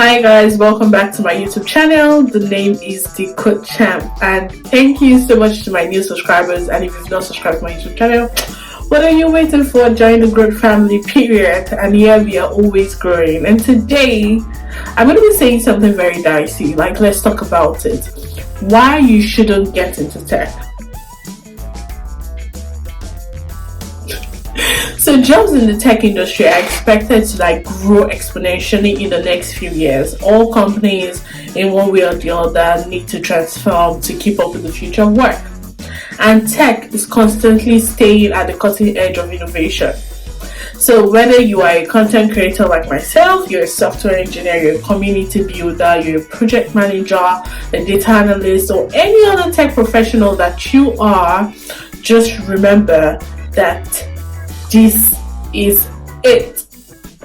Hi guys, welcome back to my YouTube channel. The name is The Code Champ, and thank you so much to my new subscribers. And if you've not subscribed to my YouTube channel, what are you waiting for? Join the growth family, period. And here we are always growing. And today I'm going to be saying something very dicey. Let's talk about it. Why you shouldn't get into tech. So jobs in the tech industry are expected to grow exponentially in the next few years. All companies in one way or the other need to transform to keep up with the future of work. And tech is constantly staying at the cutting edge of innovation. So whether you are a content creator like myself, you're a software engineer, you're a community builder, you're a project manager, a data analyst, or any other tech professional that you are, just remember that this is it,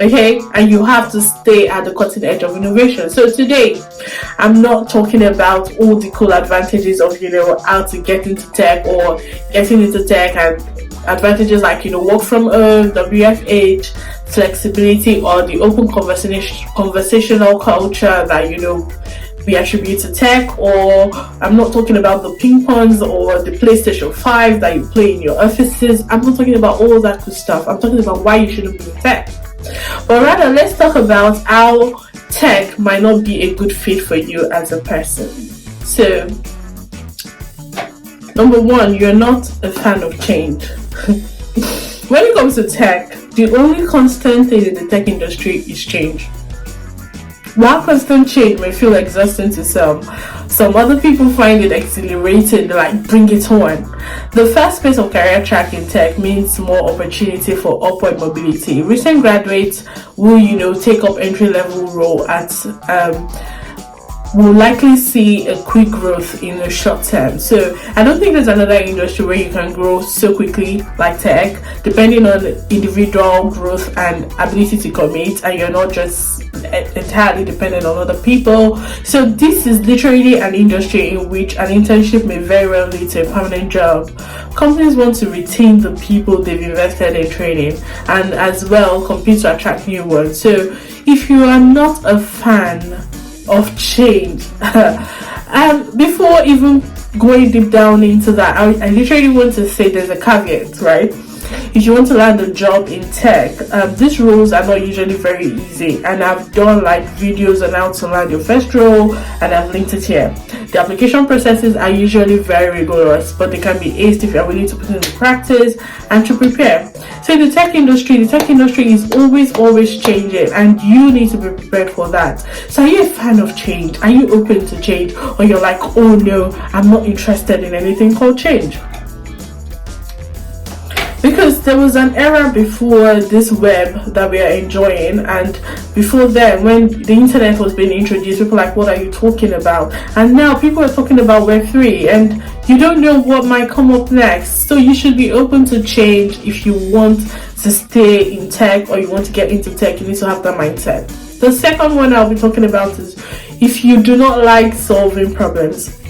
okay? And you have to stay at the cutting edge of innovation. So today, I'm not talking about all the cool advantages of, how to get into tech or getting into tech, and advantages like, work from home, WFH, flexibility, or the open conversational culture that, we attribute to tech. Or I'm not talking about the ping pongs or the PlayStation 5 that you play in your offices. I'm not talking about all that good stuff. I'm talking about why you shouldn't be in tech. But rather, let's talk about how tech might not be a good fit for you as a person. So, number one, you're not a fan of change. When it comes to tech, the only constant thing in the tech industry is change. While constant change may feel exhausting to some other people find it exhilarating, bring it on. The fast pace of career track in tech means more opportunity for upward mobility. Recent graduates who, take up entry-level role at will likely see a quick growth in the short term. So I don't think there's another industry where you can grow so quickly like tech, depending on individual growth and ability to commit, and you're not just entirely dependent on other people. So this is literally an industry in which an internship may very well lead to a permanent job. Companies want to retain the people they've invested in training, and as well compete to attract new ones. So if you are not a fan of change, before even going deep down into that, I literally want to say there's a caveat, right? If you want to land a job in tech, these roles are not usually very easy, and I've done videos on how to land your first role, and I've linked it here. The application processes are usually very rigorous, but they can be aced if you're willing to put in the practice and to prepare. So in the tech industry is always changing, and you need to be prepared for that. So are you a fan of change? Are you open to change? Or you're like, oh no, I'm not interested in anything called change? Because there was an era before this web that we are enjoying, and before then, when the internet was being introduced, people were like, what are you talking about? And now people are talking about Web3, and you don't know what might come up next. So you should be open to change. If you want to stay in tech or you want to get into tech, you need to have that mindset. The second one I'll be talking about is if you do not like solving problems.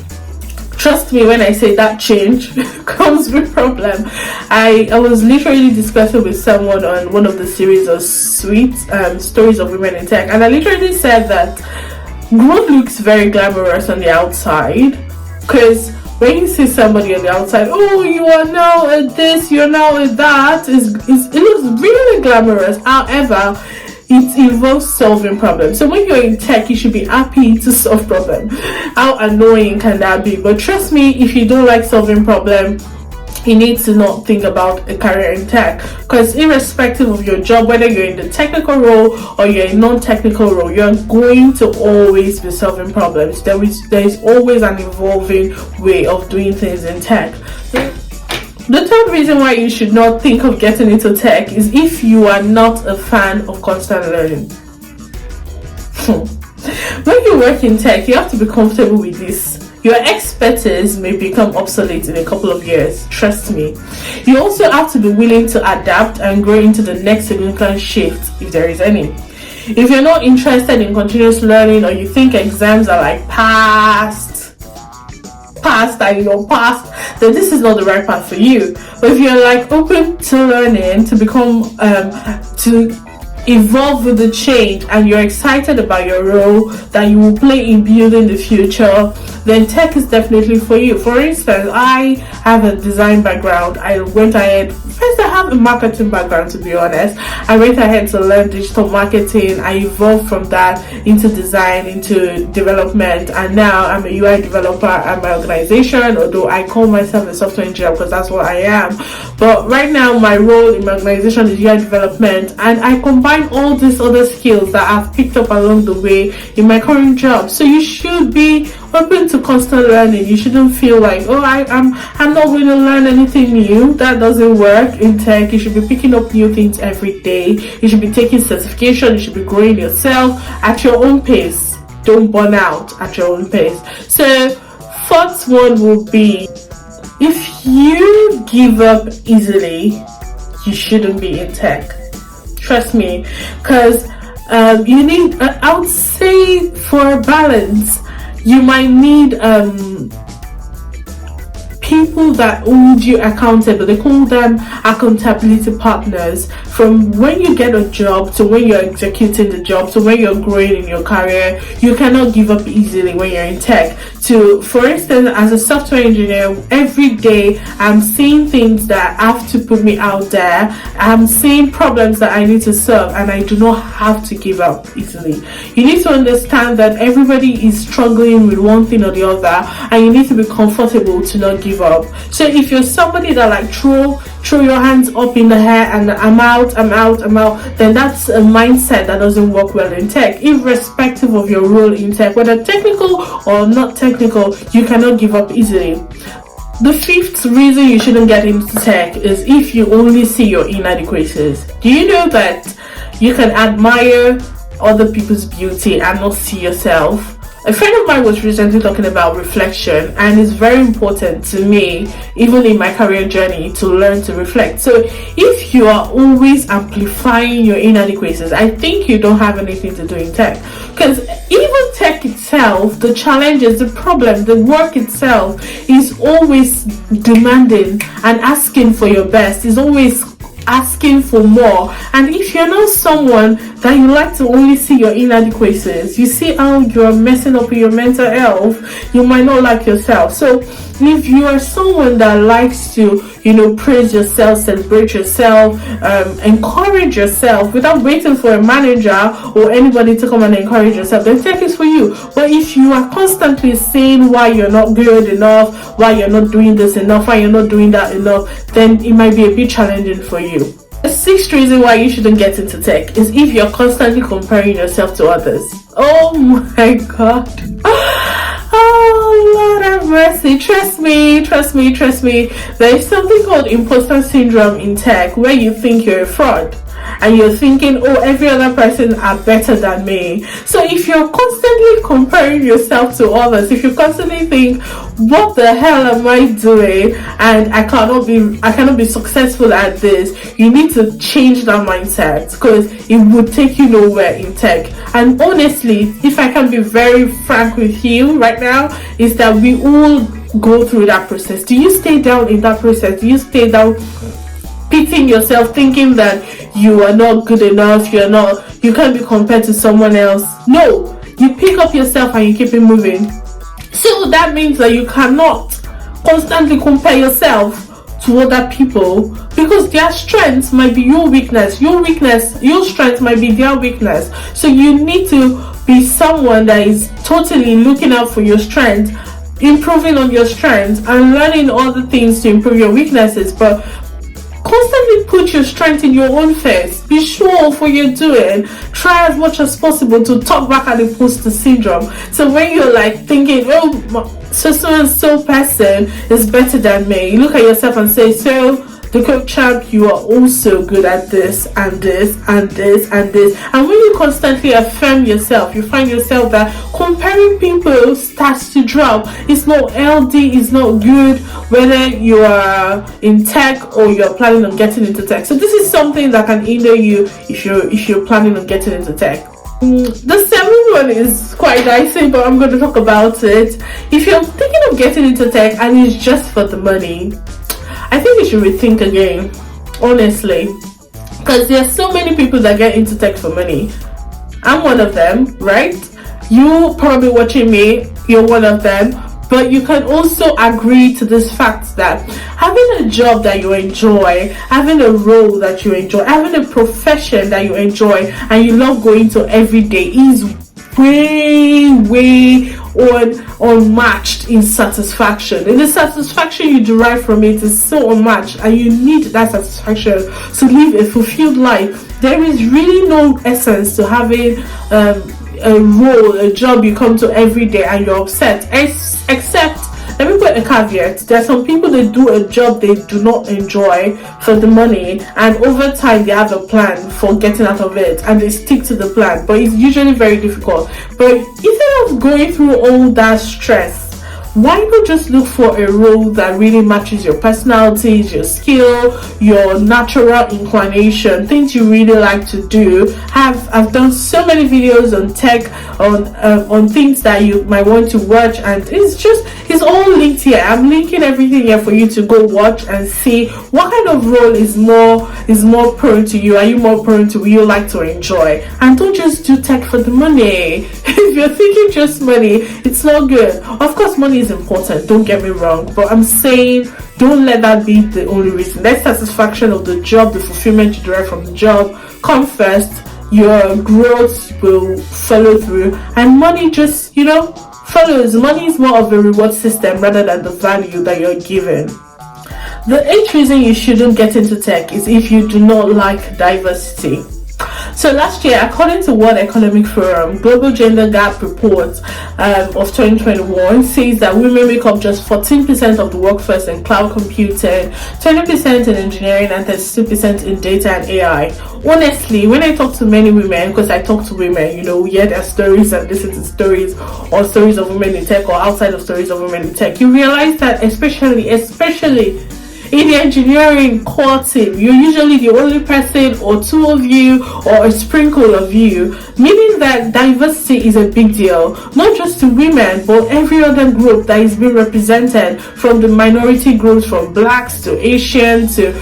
Trust me when I say that change comes with problem. I was literally discussing with someone on one of the series of sweet stories of women in tech, and I literally said that growth looks very glamorous on the outside, because when you see somebody on the outside, oh, you are now at this, you're now at that, it looks really glamorous. However, it involves solving problems. So when you're in tech, you should be happy to solve problems. How annoying can that be? But trust me, if you don't like solving problems, you need to not think about a career in tech, because irrespective of your job, whether you're in the technical role or you're in non-technical role, you're going to always be solving problems. There is always an evolving way of doing things in tech. The third reason why you should not think of getting into tech is if you are not a fan of constant learning. When you work in tech, you have to be comfortable with this. Your expertise may become obsolete in a couple of years, trust me. You also have to be willing to adapt and grow into the next significant shift, if there is any. If you're not interested in continuous learning, or you think exams are past and you're past, then this is not the right path for you. But if you're open to learning, to become to evolve with the change and you're excited about your role that you will play in building the future, then tech is definitely for you. For instance, I have a design background. I went ahead, first I have a marketing background, to be honest. I went ahead to learn digital marketing. I evolved from that into design, into development, and now I'm a UI developer at my organization, although I call myself a software engineer because that's what I am. But right now my role in my organization is UI development, and I combine all these other skills that I've picked up along the way in my current job. So you should be open to constant learning. You shouldn't feel like, oh, I'm not going to learn anything new. That doesn't work in tech. You should be picking up new things every day. You should be taking certification. You should be growing yourself at your own pace. Don't burn out at your own pace. So fourth one will be, if you give up easily, you shouldn't be in tech. Trust me, because you need, I would say, for a balance, you might need people that hold you accountable. They call them accountability partners. From when you get a job to when you're executing the job to when you're growing in your career, you cannot give up easily when you're in tech. To, for instance, as a software engineer, every day I'm seeing things that have to put me out there. I'm seeing problems that I need to solve, and I do not have to give up easily. You need to understand that everybody is struggling with one thing or the other, and you need to be comfortable to not give up. So if you're somebody that like throw your hands up in the air and I'm out, then that's a mindset that doesn't work well in tech. Irrespective of your role in tech, whether technical or not technical, you cannot give up easily. The fifth reason you shouldn't get into tech is if you only see your inadequacies. Do you know that you can admire other people's beauty and not see yourself? A friend of mine was recently talking about reflection, and it's very important to me, even in my career journey, to learn to reflect. So if you are always amplifying your inadequacies, I think you don't have anything to do in tech. Because even tech itself, the challenges, the problem, the work itself is always demanding and asking for your best, is always asking for more. And if you're not someone that you like to only see your inadequacies, you see how you're messing up with your mental health, you might not like yourself. So if you are someone that likes to, praise yourself, celebrate yourself, encourage yourself without waiting for a manager or anybody to come and encourage yourself, then tech is for you. But if you are constantly saying why you're not good enough, why you're not doing this enough, why you're not doing that enough, then it might be a bit challenging for you. The sixth reason why you shouldn't get into tech is if you're constantly comparing yourself to others. Oh my God. Oh Lord have mercy. Trust me. There is something called imposter syndrome in tech, where you think you're a fraud and you're thinking, oh, every other person are better than me. So if you're constantly comparing yourself to others, if you constantly think, what the hell am I doing, and I cannot be successful at this, you need to change that mindset, because it would take you nowhere in tech. And honestly, if I can be very frank with you right now, is that we all go through that process. Do you stay down in that process? Do you stay down pitying yourself, thinking that you are not good enough, you can't be compared to someone else? No, you pick up yourself and you keep it moving. So that means that you cannot constantly compare yourself to other people, because their strengths might be your weakness, your strength might be their weakness. So you need to be someone that is totally looking out for your strength, improving on your strengths, and learning other things to improve your weaknesses. But constantly put your strength in your own face. Be sure of what you're doing. Try as much as possible to talk back at the imposter syndrome. So when you're like thinking, oh, so person is better than me, you look at yourself and say, so the coach champ, you are also good at this and this and this and this. And when you constantly affirm yourself, you find yourself that comparing people starts to drop. It's not healthy, it's not good, whether you are in tech or you're planning on getting into tech. So this is something that can hinder you if you're planning on getting into tech. The seventh one is quite dicey, but I'm going to talk about it. If you're thinking of getting into tech and it's just for the money, I think you should rethink again, honestly. Because there's so many people that get into tech for money. I'm one of them, right? You probably watching me, you're one of them. But you can also agree to this fact that having a job that you enjoy, having a role that you enjoy, having a profession that you enjoy and you love going to every day is way unmatched in satisfaction. And the satisfaction you derive from it is so unmatched, and you need that satisfaction to live a fulfilled life. There is really no essence to having a role, a job you come to every day and you're upset. Except, let me put a caveat. There are some people that do a job they do not enjoy for the money, and over time they have a plan for getting out of it and they stick to the plan, but it's usually very difficult. But instead of going through all that stress, why not just look for a role that really matches your personality, your skill, your natural inclination, things you really like to do. I've done so many videos on tech, on things that you might want to watch, and it's all linked here. I'm linking everything here for you to go watch and see what kind of role is more prone to you. Are you more prone to what you like to enjoy? And don't just do tech for the money. If you're thinking just money, it's not good. Of course, money is important, don't get me wrong, but I'm saying don't let that be the only reason. Let satisfaction of the job, the fulfillment you derive from the job come first. Your growth will follow through, and money just follows. Money is more of a reward system rather than the value that you're given. The 8th reason you shouldn't get into tech is if you do not like diversity. So last year, according to World Economic Forum, Global Gender Gap Report of 2021 says that women make up just 14% of the workforce in cloud computing, 20% in engineering, and 32% in data and AI. Honestly, when I talk to many women, because I talk to women, we hear their stories and listen to stories, or stories of women in tech, or outside of stories of women in tech, you realize that especially in the engineering core team, you're usually the only person or two of you or a sprinkle of you, meaning that diversity is a big deal, not just to women but every other group that is being represented, from the minority groups, from blacks to Asian to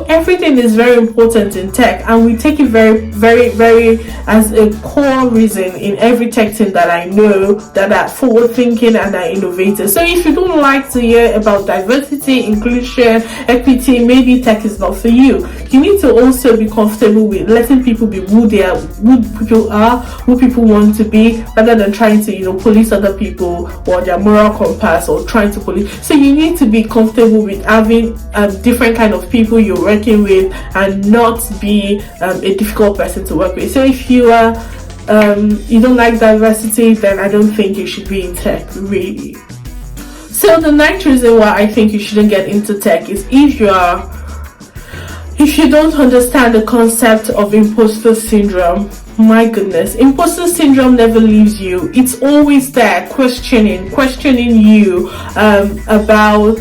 everything is very important in tech, and we take it very, very, very as a core reason in every tech team that I know that are forward thinking and are innovative. So if you don't like to hear about diversity, inclusion, equity, maybe tech is not for you. You need to also be comfortable with letting people be who they are, who people are, who people want to be, rather than trying to police other people or their moral compass, or trying to police. So you need to be comfortable with having different kind of people you're working with, and not be a difficult person to work with. So if you are you don't like diversity, then I don't think you should be in tech, really. So the 9th reason why I think you shouldn't get into tech is if you don't understand the concept of imposter syndrome. My goodness, imposter syndrome never leaves you. It's always there, questioning you about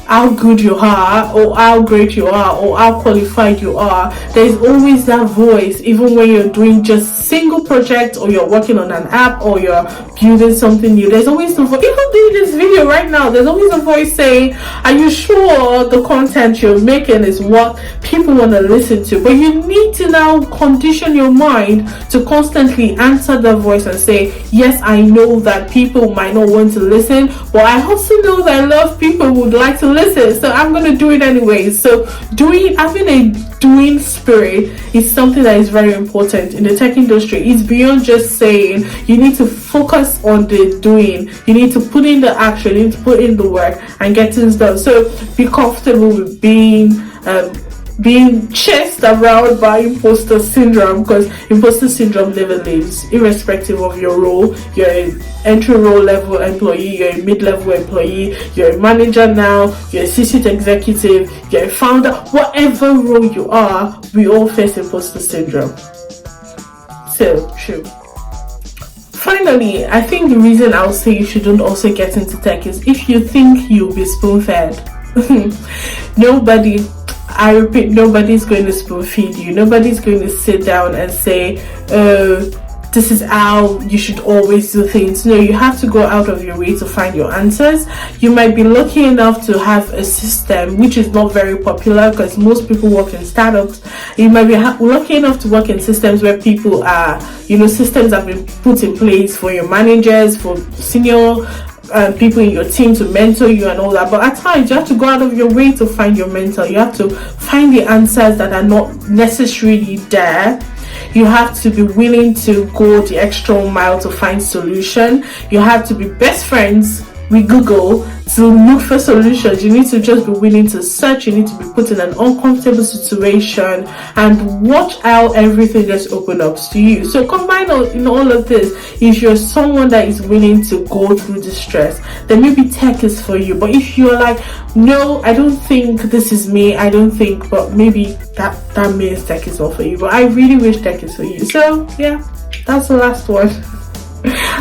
how good you are, or how great you are, or how qualified you are. There's always that voice, even when you're doing just single project, or you're working on an app, or you're building something new. There's always the voice. Even doing this video right now, there's always a voice saying, are you sure the content you're making is what people want to listen to? But you need to now condition your mind to constantly answer the voice and say, yes, I know that people might not want to listen, but I also know that a lot of people would like to listen, so I'm going to do it anyway. So having a doing spirit is something that is very important in the tech industry. It's beyond just saying. You need to focus on the doing. You need to put in the action, you need to put in the work and get things done. So be comfortable with being chased around by imposter syndrome, because imposter syndrome never leaves, irrespective of your role. You're an entry role level employee, you're a mid-level employee, you're a manager now, you're a C-suite executive, you're a founder, whatever role you are, we all face imposter syndrome. So true. Finally, I think the reason I'll say you shouldn't also get into tech is if you think you'll be spoon-fed. I repeat, nobody's going to spoon feed you. Nobody's going to sit down and say, this is how you should always do things. No, you have to go out of your way to find your answers. You might be lucky enough to have a system which is not very popular because most people work in startups. You might be lucky enough to work in systems where people are, systems have been put in place for your managers, for senior people in your team to mentor you and all that. But at times you have to go out of your way to find your mentor. You have to find the answers that are not necessarily there. You have to be willing to go the extra mile to find solution. You have to be best friends with Google to look for solutions. You need to just be willing to search. You need to be put in an uncomfortable situation and watch how everything just opens up to you. So combine all of this. If you're someone that is willing to go through the stress, then maybe tech is for you. But if you're like, no, I don't think this is me, but maybe that means tech is not for you. But I really wish tech is for you. So yeah, that's the last one.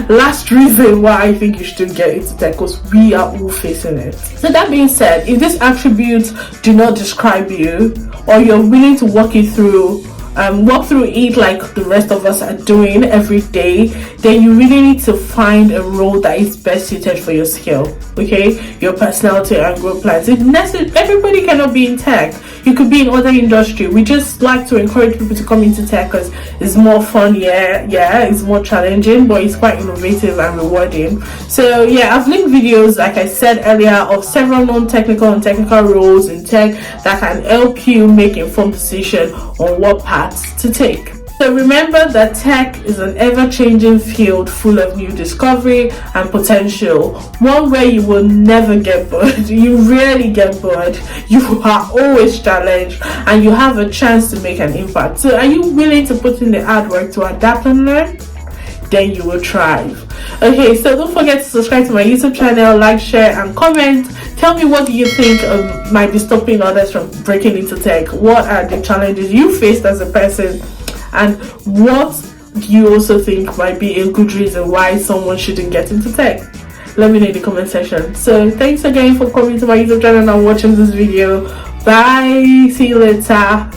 Last reason why I think you should get into tech, because we are all facing it. So that being said, if these attributes do not describe you, or you're willing to walk through it like the rest of us are doing every day, then you really need to find a role that is best suited for your skill, okay, your personality and growth plans. Everybody cannot be in tech. You could be in other industry. We just like to encourage people to come into tech because it's more fun. Yeah, it's more challenging, but it's quite innovative and rewarding. So yeah, I've linked videos, like I said earlier, of several non-technical and technical roles in tech that can help you make informed decision on what paths to take. So remember that tech is an ever-changing field full of new discovery and potential, one where you will never get bored. You rarely get bored. You are always challenged and you have a chance to make an impact. So are you willing to put in the hard work to adapt and learn? Then you will thrive. Okay, so don't forget to subscribe to my YouTube channel, like, share and comment. Tell me, what do you think might be stopping others from breaking into tech? What are the challenges you faced as a person? And what do you also think might be a good reason why someone shouldn't get into tech? Let me know in the comment section. So thanks again for coming to my YouTube channel and watching this video. Bye. See you later.